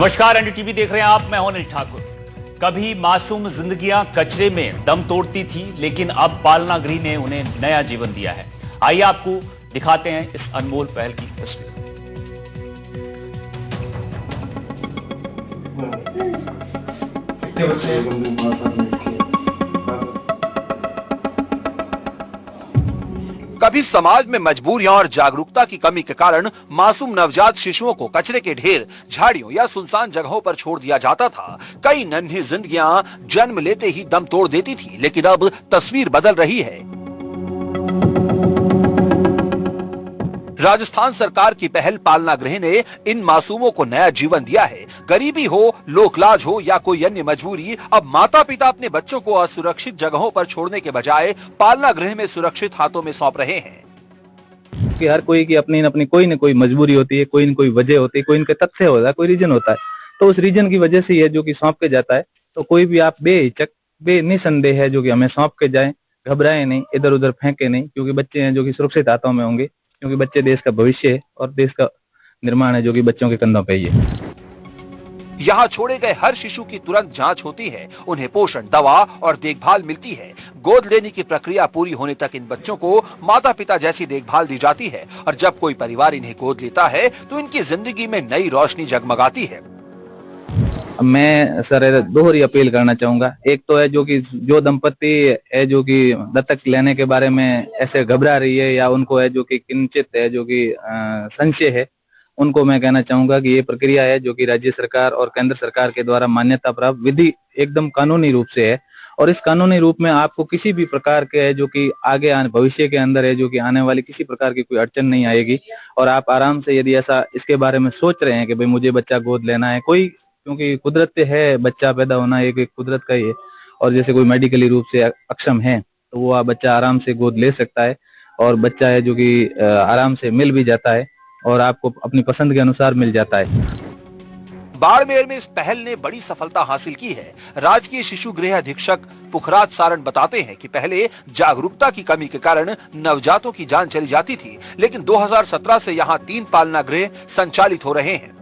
नमस्कार, एनडीटीवी देख रहे हैं आप। मैं हूं अनिल ठाकुर। कभी मासूम जिंदगियां कचरे में दम तोड़ती थी, लेकिन अब पालना गृह ने उन्हें नया जीवन दिया है। आइए आपको दिखाते हैं इस अनमोल पहल की तस्वीर। कभी समाज में मजबूरियां और जागरूकता की कमी के कारण मासूम नवजात शिशुओं को कचरे के ढेर, झाड़ियों या सुनसान जगहों पर छोड़ दिया जाता था। कई नन्ही जिंदगियां जन्म लेते ही दम तोड़ देती थी, लेकिन अब तस्वीर बदल रही है। राजस्थान सरकार की पहल पालना गृह ने इन मासूमों को नया जीवन दिया है। गरीबी हो, लोकलाज हो या कोई अन्य मजबूरी, अब माता पिता अपने बच्चों को असुरक्षित जगहों पर छोड़ने के बजाय पालना गृह में सुरक्षित हाथों में सौंप रहे हैं। कि हर कोई की अपनी न अपनी कोई न कोई मजबूरी होती है, कोई न कोई वजह होती है, कोई इनके तथ्य होता है, कोई रीजन होता है। तो उस रीजन की वजह से ये जो कि सौंप के जाता है, तो कोई भी आप बेहिचक निसंदेह है जो कि हमें सौंप के जाए, घबराए नहीं, इधर उधर फेंके नहीं, क्योंकि बच्चे हैं जो कि सुरक्षित हाथों में होंगे, क्योंकि बच्चे देश का भविष्य है और देश का निर्माण है जो कि बच्चों के कंधों पे ही है। यहाँ छोड़े गए हर शिशु की तुरंत जांच होती है, उन्हें पोषण, दवा और देखभाल मिलती है। गोद लेने की प्रक्रिया पूरी होने तक इन बच्चों को माता पिता जैसी देखभाल दी जाती है, और जब कोई परिवार इन्हें गोद लेता है तो इनकी जिंदगी में नई रोशनी जगमगाती है। मैं सर दोहरी अपील करना चाहूंगा। एक तो है जो कि जो दंपति है जो कि दत्तक लेने के बारे में ऐसे घबरा रही है, या उनको है जो कि किंचित है जो कि संशय है, उनको मैं कहना चाहूंगा कि ये प्रक्रिया है जो कि राज्य सरकार और केंद्र सरकार के द्वारा मान्यता प्राप्त विधि एकदम कानूनी रूप से है, और इस कानूनी रूप में आपको किसी भी प्रकार के है जो कि आगे भविष्य के अंदर है जो कि आने वाली किसी प्रकार की कोई अड़चन नहीं आएगी। और आप आराम से यदि ऐसा इसके बारे में सोच रहे हैं कि भाई मुझे बच्चा गोद लेना है, कोई क्योंकि कुदरत से है बच्चा पैदा होना एक कुदरत का ही है, और जैसे कोई मेडिकली रूप से अक्षम है तो वो बच्चा आराम से गोद ले सकता है, और बच्चा है जो कि आराम से मिल भी जाता है और आपको अपनी पसंद के अनुसार मिल जाता है। बाड़मेर में इस पहल ने बड़ी सफलता हासिल की है। राजकीय शिशु गृह अधीक्षक पुखराज सारण बताते हैं कि पहले जागरूकता की कमी के कारण नवजातों की जान चली जाती थी, लेकिन 2017 से यहाँ 3 पालना गृह संचालित हो रहे हैं।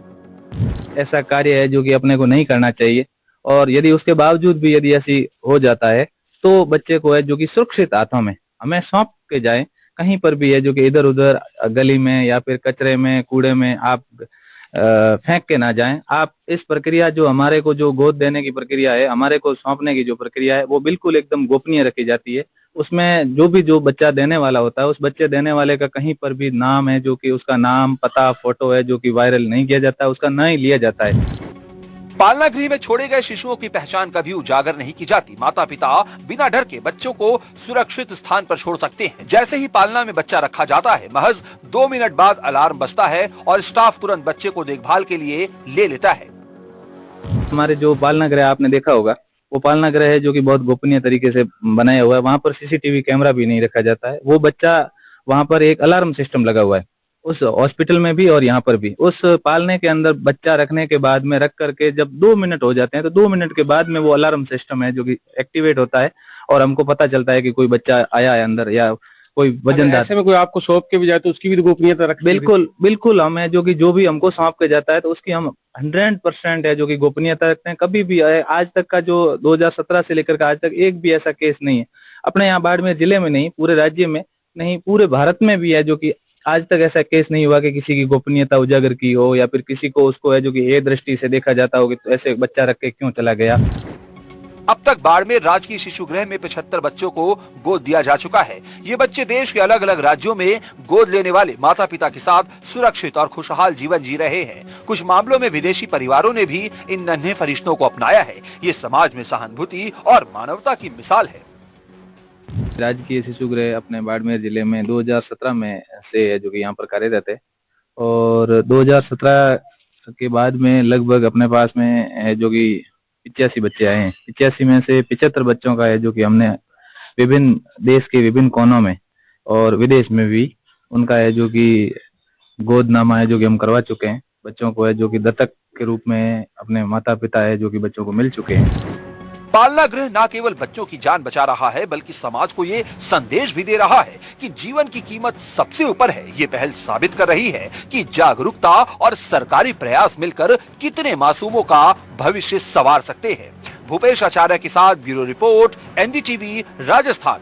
ऐसा कार्य है जो कि अपने को नहीं करना चाहिए, और यदि उसके बावजूद भी यदि ऐसी हो जाता है तो बच्चे को है जो कि सुरक्षित हाथों में हमें सौंप के जाए, कहीं पर भी है जो कि इधर उधर गली में या फिर कचरे में, कूड़े में आप फेंक के ना जाएं। आप इस प्रक्रिया जो हमारे को जो गोद देने की प्रक्रिया है, हमारे को सौंपने की जो प्रक्रिया है, वो बिल्कुल एकदम गोपनीय रखी जाती है। उसमें जो बच्चा देने वाला होता है, उस बच्चे देने वाले का कहीं पर भी नाम है जो कि उसका नाम, पता, फोटो है जो कि वायरल नहीं किया जाता, उसका ना ही लिया जाता है। पालना गृह में छोड़े गए शिशुओं की पहचान कभी उजागर नहीं की जाती। माता पिता बिना डर के बच्चों को सुरक्षित स्थान पर छोड़ सकते हैं। जैसे ही पालना में बच्चा रखा जाता है, महज 2 मिनट बाद अलार्म बजता है और स्टाफ तुरंत बच्चे को देखभाल के लिए ले लेता है। हमारे जो पालना गृह आपने देखा होगा, वो पालना गृह है जो कि बहुत गोपनीय तरीके से बनाया हुआ है। वहाँ पर सीसीटीवी कैमरा भी नहीं रखा जाता है। वो बच्चा, वहाँ पर एक अलार्म सिस्टम लगा हुआ है, उस हॉस्पिटल में भी और यहाँ पर भी। उस पालने के अंदर बच्चा रखने के बाद में रख करके जब 2 मिनट हो जाते हैं, तो 2 मिनट के बाद में वो अलार्म सिस्टम है जो कि एक्टिवेट होता है, और हमको पता चलता है कि कोई बच्चा आया है अंदर, या कोई वजनदार। ऐसे में कोई आपको सौंप के भी जाए तो उसकी भी गोपनीयता रखते हैं? बिल्कुल बिल्कुल, हमें जो कि जो भी हमको सौंप के जाता है तो उसकी हम 100% है जो कि गोपनीयता रखते हैं। कभी भी आज तक का जो 2017 से लेकर के आज तक एक भी ऐसा केस नहीं है, अपने यहाँ बाड़मेर जिले में नहीं, पूरे राज्य में नहीं, पूरे भारत में भी है जो कि आज तक ऐसा केस नहीं हुआ कि किसी की गोपनीयता उजागर की हो, या फिर किसी को उसको है जो कि ये दृष्टि से देखा जाता हो कि तो ऐसे बच्चा रख के क्यों चला गया। अब तक बाड़मेर राजकीय शिशु गृह में 75 बच्चों को गोद दिया जा चुका है। ये बच्चे देश के अलग अलग राज्यों में गोद लेने वाले माता पिता के साथ सुरक्षित और खुशहाल जीवन जी रहे हैं। कुछ मामलों में विदेशी परिवारों ने भी इन नन्हे फरिश्तों को अपनाया है। ये समाज में सहानुभूति और मानवता की मिसाल है। राजकीय शिशु गृह अपने बाड़मेर जिले में 2017 में से जो कि यहाँ पर कार्यरत है, और 2017 के बाद में लगभग अपने पास में जो कि 85 बच्चे आए हैं। 85 में से 75 बच्चों का है जो कि हमने विभिन्न देश के विभिन्न कोनों में और विदेश में भी उनका है जो कि गोदनामा है जो कि हम करवा चुके हैं। बच्चों को है जो कि दत्तक के रूप में अपने माता पिता है जो कि बच्चों को मिल चुके हैं। पालना गृह न केवल बच्चों की जान बचा रहा है बल्कि समाज को ये संदेश भी दे रहा है कि जीवन की कीमत सबसे ऊपर है। ये पहल साबित कर रही है कि जागरूकता और सरकारी प्रयास मिलकर कितने मासूमों का भविष्य संवार सकते हैं। भूपेश आचार्य के साथ ब्यूरो रिपोर्ट, एनडीटीवी, राजस्थान।